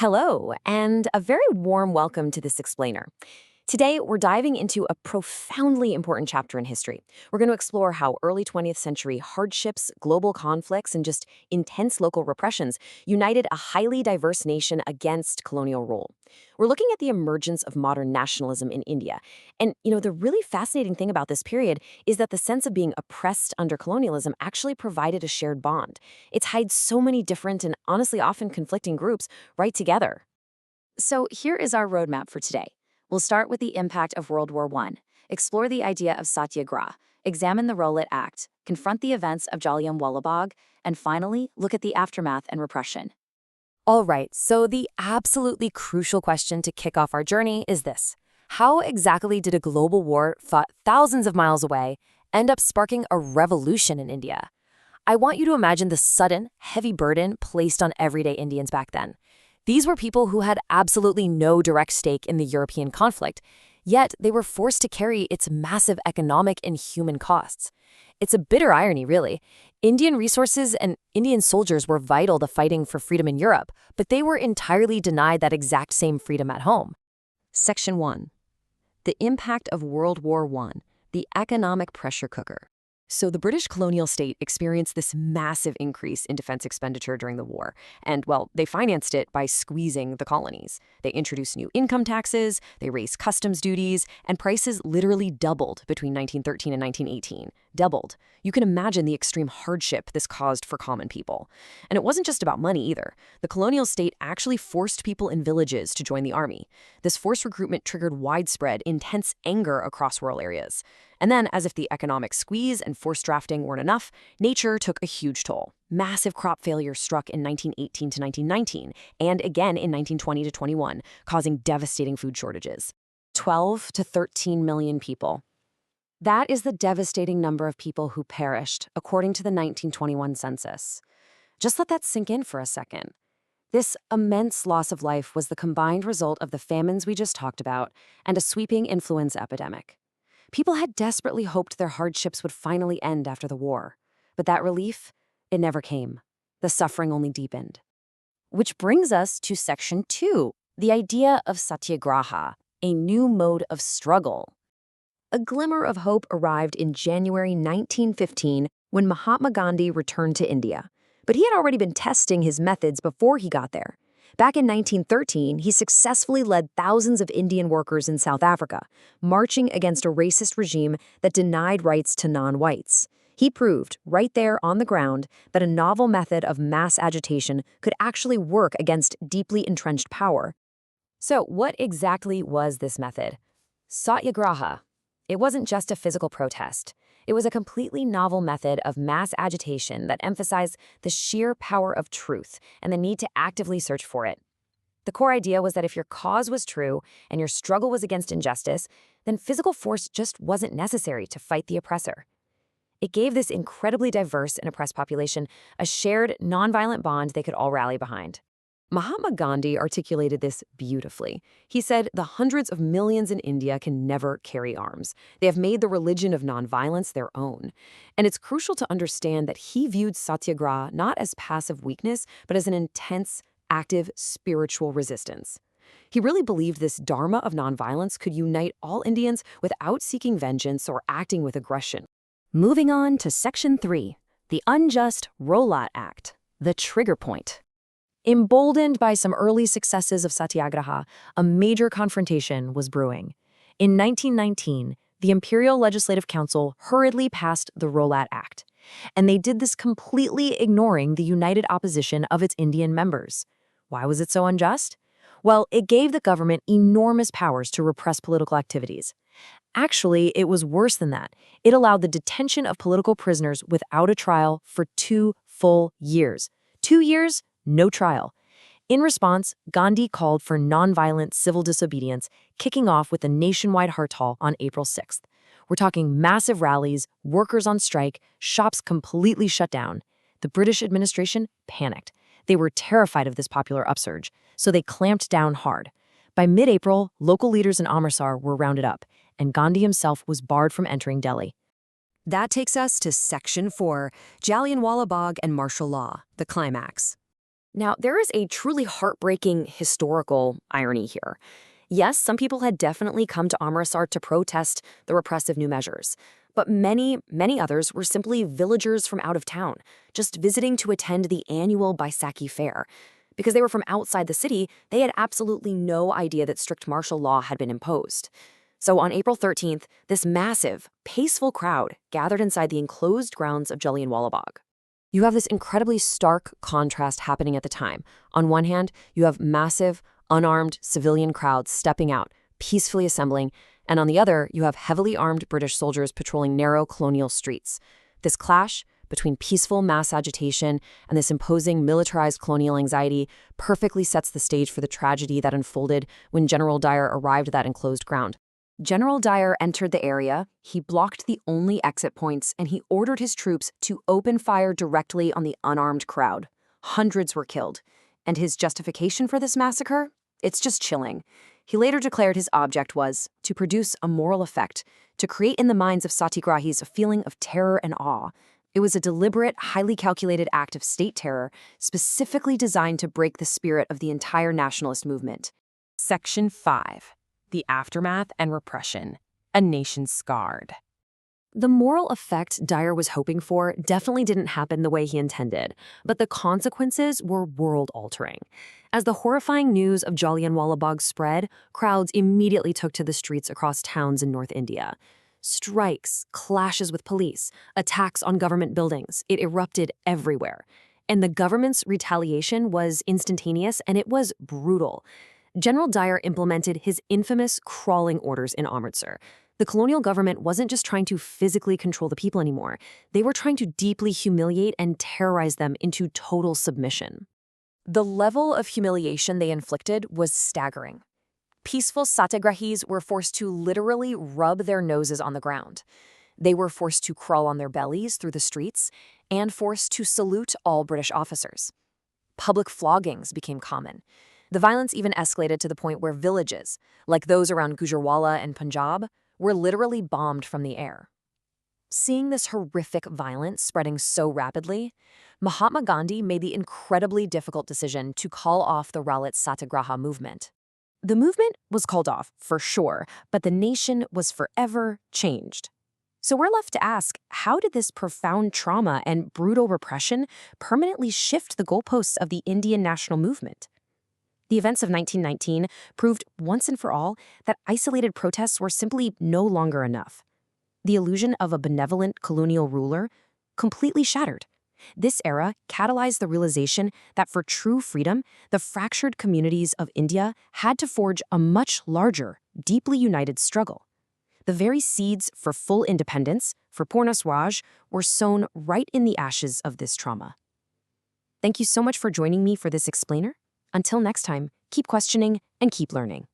Hello, and a very warm welcome to this explainer. Today, we're diving into a profoundly important chapter in history. We're going to explore how early 20th century hardships, global conflicts, and just intense local repressions united a highly diverse nation against colonial rule. We're looking at the emergence of modern nationalism in India. And, the really fascinating thing about this period is that the sense of being oppressed under colonialism actually provided a shared bond. It tied so many different and honestly often conflicting groups right together. So here is our roadmap for today. We'll start with the impact of World War I, explore the idea of satyagraha, examine the Rowlatt Act, confront the events of Jallianwala Bagh, and finally, look at the aftermath and repression. All right, so the absolutely crucial question to kick off our journey is this. How exactly did a global war fought thousands of miles away end up sparking a revolution in India? I want you to imagine the sudden, heavy burden placed on everyday Indians back then. These were people who had absolutely no direct stake in the European conflict, yet they were forced to carry its massive economic and human costs. It's a bitter irony, really. Indian resources and Indian soldiers were vital to fighting for freedom in Europe, but they were entirely denied that exact same freedom at home. Section 1. The impact of World War I, the economic pressure cooker. So the British colonial state experienced this massive increase in defense expenditure during the war. And, well, they financed it by squeezing the colonies. They introduced new income taxes, they raised customs duties, and prices literally doubled between 1913 and 1918. Doubled. You can imagine the extreme hardship this caused for common people. And it wasn't just about money either. The colonial state actually forced people in villages to join the army. This forced recruitment triggered widespread, intense anger across rural areas. And then, as if the economic squeeze and forced drafting weren't enough, nature took a huge toll. Massive crop failure struck in 1918 to 1919, and again in 1920 to 21, causing devastating food shortages. 12 to 13 million people. That is the devastating number of people who perished, according to the 1921 census. Just let that sink in for a second. This immense loss of life was the combined result of the famines we just talked about and a sweeping influenza epidemic. People had desperately hoped their hardships would finally end after the war. But that relief, it never came. The suffering only deepened. Which brings us to Section 2, the idea of satyagraha, a new mode of struggle. A glimmer of hope arrived in January 1915 when Mahatma Gandhi returned to India. But he had already been testing his methods before he got there. Back in 1913, he successfully led thousands of Indian workers in South Africa, marching against a racist regime that denied rights to non-whites. He proved, right there on the ground, that a novel method of mass agitation could actually work against deeply entrenched power. So what exactly was this method? Satyagraha. It wasn't just a physical protest. It was a completely novel method of mass agitation that emphasized the sheer power of truth and the need to actively search for it. The core idea was that if your cause was true and your struggle was against injustice, then physical force just wasn't necessary to fight the oppressor. It gave this incredibly diverse and oppressed population a shared, nonviolent bond they could all rally behind. Mahatma Gandhi articulated this beautifully. He said, "The hundreds of millions in India can never carry arms. They have made the religion of nonviolence their own." And it's crucial to understand that he viewed satyagraha not as passive weakness, but as an intense, active, spiritual resistance. He really believed this dharma of nonviolence could unite all Indians without seeking vengeance or acting with aggression. Moving on to Section 3, the unjust Rowlatt Act, the trigger point. Emboldened by some early successes of satyagraha, a major confrontation was brewing. In 1919, the Imperial Legislative Council hurriedly passed the Rowlatt Act, and they did this completely ignoring the united opposition of its Indian members. Why was it so unjust? Well, it gave the government enormous powers to repress political activities. Actually, it was worse than that. It allowed the detention of political prisoners without a trial for 2 full years. 2 years? No trial. In response, Gandhi called for nonviolent civil disobedience, kicking off with a nationwide hartal on April 6th. We're talking massive rallies, workers on strike, shops completely shut down. The British administration panicked. They were terrified of this popular upsurge, so they clamped down hard. By mid-April, local leaders in Amritsar were rounded up, and Gandhi himself was barred from entering Delhi. That takes us to Section 4, Jallianwala Bagh and martial law, the climax. Now, there is a truly heartbreaking historical irony here. Yes, some people had definitely come to Amritsar to protest the repressive new measures, but many others were simply villagers from out of town, just visiting to attend the annual Baisakhi fair. Because they were from outside the city, they had absolutely no idea that strict martial law had been imposed. So on April 13th, this massive, peaceful crowd gathered inside the enclosed grounds of Jallianwala Bagh. You have this incredibly stark contrast happening at the time. On one hand, you have massive, unarmed civilian crowds stepping out, peacefully assembling, and on the other, you have heavily armed British soldiers patrolling narrow colonial streets. This clash between peaceful mass agitation and this imposing militarized colonial anxiety perfectly sets the stage for the tragedy that unfolded when General Dyer arrived at that enclosed ground. General Dyer entered the area, he blocked the only exit points, and he ordered his troops to open fire directly on the unarmed crowd. Hundreds were killed. And his justification for this massacre? It's just chilling. He later declared his object was to produce a moral effect, to create in the minds of Satyagrahis a feeling of terror and awe. It was a deliberate, highly calculated act of state terror, specifically designed to break the spirit of the entire nationalist movement. Section 5. The Aftermath and Repression. A Nation Scarred. The moral effect Dyer was hoping for definitely didn't happen the way he intended, but the consequences were world-altering. As the horrifying news of Jallianwala Bagh spread, crowds immediately took to the streets across towns in North India. Strikes, clashes with police, attacks on government buildings, it erupted everywhere. And the government's retaliation was instantaneous and it was brutal. General Dyer implemented his infamous crawling orders in Amritsar. The colonial government wasn't just trying to physically control the people anymore. They were trying to deeply humiliate and terrorize them into total submission. The level of humiliation they inflicted was staggering. Peaceful satyagrahis were forced to literally rub their noses on the ground. They were forced to crawl on their bellies through the streets and forced to salute all British officers. Public floggings became common. The violence even escalated to the point where villages, like those around Gujarwala and Punjab, were literally bombed from the air. Seeing this horrific violence spreading so rapidly, Mahatma Gandhi made the incredibly difficult decision to call off the Ralit Satyagraha movement. The movement was called off, for sure, but the nation was forever changed. So we're left to ask, how did this profound trauma and brutal repression permanently shift the goalposts of the Indian national movement? The events of 1919 proved once and for all that isolated protests were simply no longer enough. The illusion of a benevolent colonial ruler completely shattered. This era catalyzed the realization that for true freedom, the fractured communities of India had to forge a much larger, deeply united struggle. The very seeds for full independence, for Purna Swaraj, were sown right in the ashes of this trauma. Thank you so much for joining me for this explainer. Until next time, keep questioning and keep learning.